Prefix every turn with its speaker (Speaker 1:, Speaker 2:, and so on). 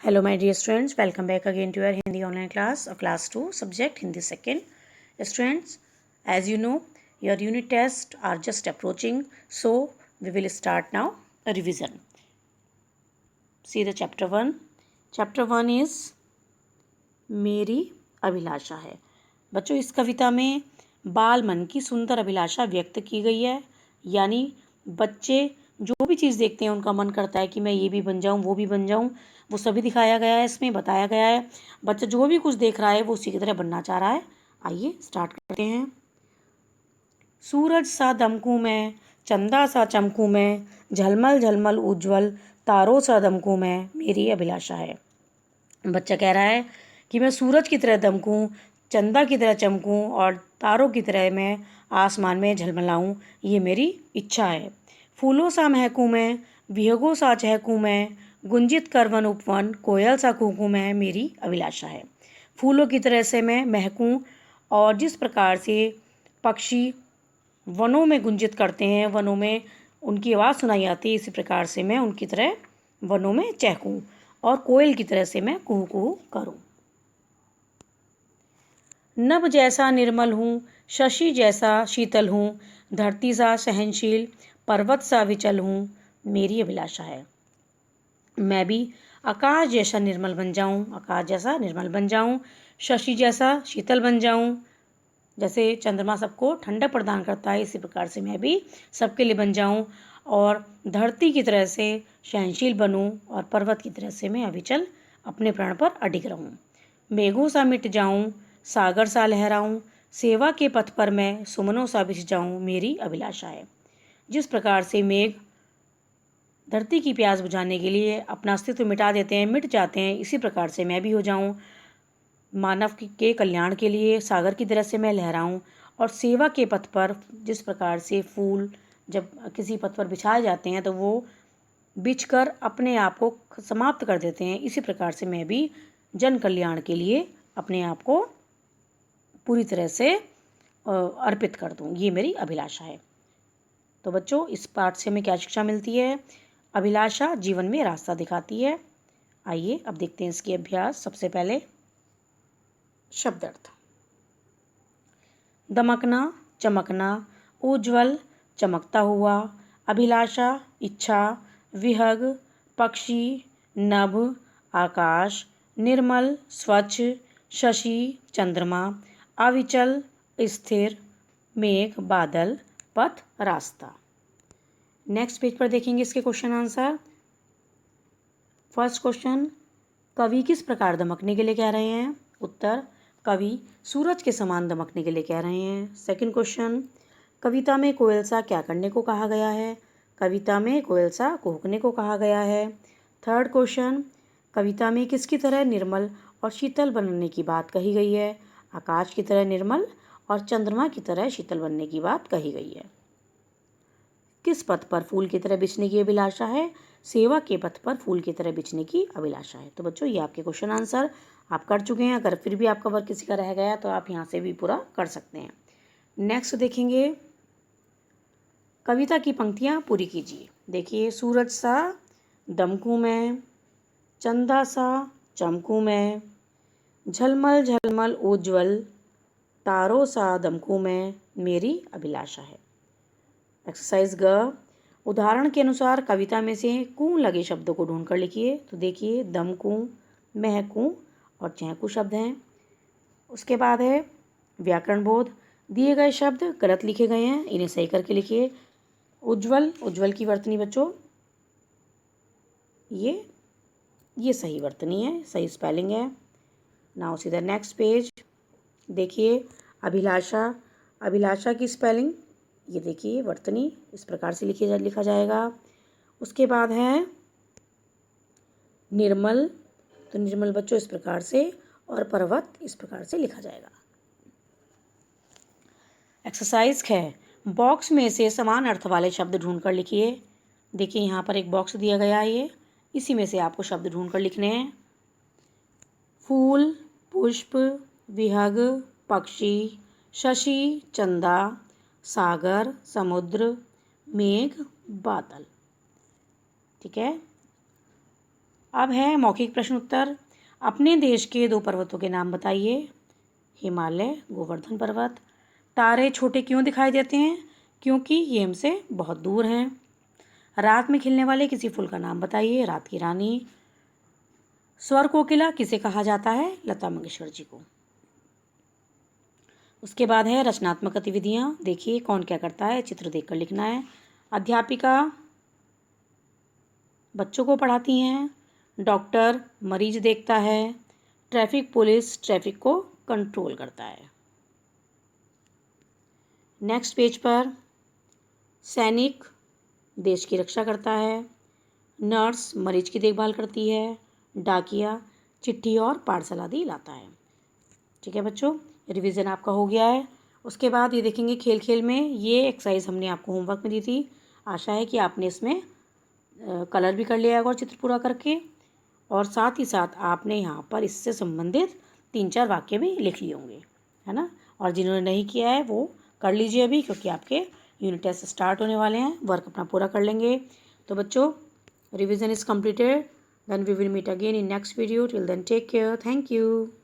Speaker 1: Hello my dear students, welcome back again to your Hindi online class of class 2 subject Hindi second. Students, as you know, your unit tests are just approaching, so we will start now a revision. See the chapter 1. Chapter 1 is मेरी अभिलाषा है। बच्चों, इस कविता में बाल मन की सुंदर अभिलाषा व्यक्त की गई है, यानी बच्चे जो भी चीज़ देखते हैं उनका मन करता है कि मैं ये भी बन जाऊं, वो भी बन जाऊं, वो सभी दिखाया गया है, इसमें बताया गया है। बच्चा जो भी कुछ देख रहा है वो उसी की तरह बनना चाह रहा है। आइए स्टार्ट करते हैं। सूरज सा दमकूं मैं, चंदा सा चमकूं मैं, झलमल झलमल उज्ज्वल तारों सा दमकूं मैं, मेरी अभिलाषा है। बच्चा कह रहा है कि मैं सूरज की तरह दमकूं, चंदा की तरह चमकूं और तारों की तरह मैं आसमान में झलमलाऊं, ये मेरी इच्छा है। फूलों सा महकूं मैं, विहगों सा चहकूं मैं, गुंजित कर वन उपवन, कोयल सा कूकूं मैं, मेरी अभिलाषा है। फूलों की तरह से मैं महकूं और जिस प्रकार से पक्षी वनों में गुंजित करते हैं, वनों में उनकी आवाज़ सुनाई आती है, इसी प्रकार से मैं उनकी तरह वनों में चहकूं और कोयल की तरह से मैं कुहू कुहू करूं। नभ जैसा निर्मल हूँ, शशि जैसा शीतल हूँ, धरती सा सहनशील, पर्वत सा विचल हूँ, मेरी अभिलाषा है। मैं भी आकाश जैसा निर्मल बन जाऊं, आकाश जैसा निर्मल बन जाऊं, शशि जैसा शीतल बन जाऊं, जैसे चंद्रमा सबको ठंडक प्रदान करता है, इसी प्रकार से मैं भी सबके लिए बन जाऊं और धरती की तरह से सहनशील बनूं और पर्वत की तरह से मैं अविचल अपने प्राण पर अडिग रहूं। मेघों सा मिट जाऊं, सागर सा लहराऊं, सेवा के पथ पर मैं सुमनों सा बिछ जाऊं, मेरी अभिलाषा है। जिस प्रकार से मेघ धरती की प्यास बुझाने के लिए अपना अस्तित्व मिटा देते हैं, मिट जाते हैं, इसी प्रकार से मैं भी हो जाऊं। मानव के कल्याण के लिए सागर की तरह से मैं लहराऊं और सेवा के पथ पर जिस प्रकार से फूल जब किसी पथ पर बिछाए जाते हैं तो वो बिछकर अपने आप को समाप्त कर देते हैं, इसी प्रकार से मैं भी जन कल्याण के लिए अपने आप को पूरी तरह से अर्पित कर दूं, ये मेरी अभिलाषा है। तो बच्चों, इस पाठ से हमें क्या शिक्षा मिलती है? अभिलाषा जीवन में रास्ता दिखाती है। आइए अब देखते हैं इसकी अभ्यास। सबसे पहले शब्दार्थ। दमकना, चमकना, उज्ज्वल, चमकता हुआ, अभिलाषा, इच्छा, विहग, पक्षी, नभ, आकाश, निर्मल, स्वच्छ, शशि, चंद्रमा, अविचल, स्थिर, मेघ, बादल, पथ, रास्ता। नेक्स्ट पेज पर देखेंगे इसके क्वेश्चन आंसर। फर्स्ट क्वेश्चन, कवि किस प्रकार दमकने के लिए कह रहे हैं? उत्तर, कवि सूरज के समान दमकने के लिए कह रहे हैं। सेकंड क्वेश्चन, कविता में कोयल सा क्या करने को कहा गया है? कविता में कोयल सा कूकने को कहा गया है। थर्ड क्वेश्चन, कविता में किसकी तरह निर्मल और शीतल बनने की बात कही गई है? आकाश की तरह निर्मल और चंद्रमा की तरह शीतल बनने की बात कही गई है। किस पथ पर फूल की तरह बिछने की अभिलाषा है? सेवा के पथ पर फूल की तरह बिछने की अभिलाषा है। तो बच्चों, ये आपके क्वेश्चन आंसर आप कर चुके हैं। अगर फिर भी आपका वर्क किसी का रह गया तो आप यहाँ से भी पूरा कर सकते हैं। नेक्स्ट देखेंगे, कविता की पंक्तियाँ पूरी कीजिए। देखिए, सूरज सा दमकूं मैं, चंदा सा चमकूं मैं, झलमल झलमल उज्ज्वल तारों सा दमकूं मैं, मेरी अभिलाषा है। एक्सरसाइज ग, उदाहरण के अनुसार कविता में से कूं लगे शब्दों को ढूंढकर लिखिए। तो देखिए, दमकूं, महकूं और चहकूं शब्द हैं। उसके बाद है व्याकरण बोध। दिए गए शब्द गलत लिखे गए हैं, इन्हें सही करके लिखिए। उज्ज्वल, उज्ज्वल की वर्तनी बच्चों ये सही वर्तनी है, सही स्पेलिंग है। Now see the next page. देखिए, अभिलाषा, अभिलाषा की स्पेलिंग ये देखिए, वर्तनी इस प्रकार से लिखा जाएगा। उसके बाद है निर्मल, तो निर्मल बच्चों इस प्रकार से, और पर्वत इस प्रकार से लिखा जाएगा। एक्सरसाइज है, बॉक्स में से समान अर्थ वाले शब्द ढूंढकर लिखिए। देखिए, यहाँ पर एक बॉक्स दिया गया है, ये इसी में से आपको शब्द ढूंढकर लिखने हैं। फूल, पुष्प, विहग, पक्षी, शशि, चंदा, सागर, समुद्र, मेघ, बादल। ठीक है, अब है मौखिक प्रश्न उत्तर। अपने देश के 2 पर्वतों के नाम बताइए। हिमालय, गोवर्धन पर्वत। तारे छोटे क्यों दिखाई देते हैं? क्योंकि ये हमसे बहुत दूर हैं। रात में खिलने वाले किसी फूल का नाम बताइए। रात की रानी। स्वर कोकिला किसे कहा जाता है? लता मंगेशकर जी को। उसके बाद है रचनात्मक गतिविधियाँ। देखिए कौन क्या करता है, चित्र देखकर लिखना है। अध्यापिका बच्चों को पढ़ाती हैं। डॉक्टर मरीज देखता है। ट्रैफिक पुलिस ट्रैफिक को कंट्रोल करता है। नेक्स्ट पेज पर सैनिक देश की रक्षा करता है। नर्स मरीज की देखभाल करती है। डाकिया चिट्ठी और पार्सल आदि लाता है। ठीक है बच्चों, रिवीजन आपका हो गया है। उसके बाद ये देखेंगे खेल खेल में, ये एक्सरसाइज हमने आपको होमवर्क में दी थी। आशा है कि आपने इसमें कलर भी कर लिया होगा और चित्र पूरा करके, और साथ ही साथ आपने यहाँ पर इससे संबंधित 3-4 वाक्य भी लिख लिए होंगे, है ना। और जिन्होंने नहीं किया है वो कर लीजिए अभी, क्योंकि आपके यूनिट टेस्ट स्टार्ट होने वाले हैं। वर्क अपना पूरा कर लेंगे। तो बच्चों, revision is completed. Then we will meet again in next video. Till then, take care. Thank you.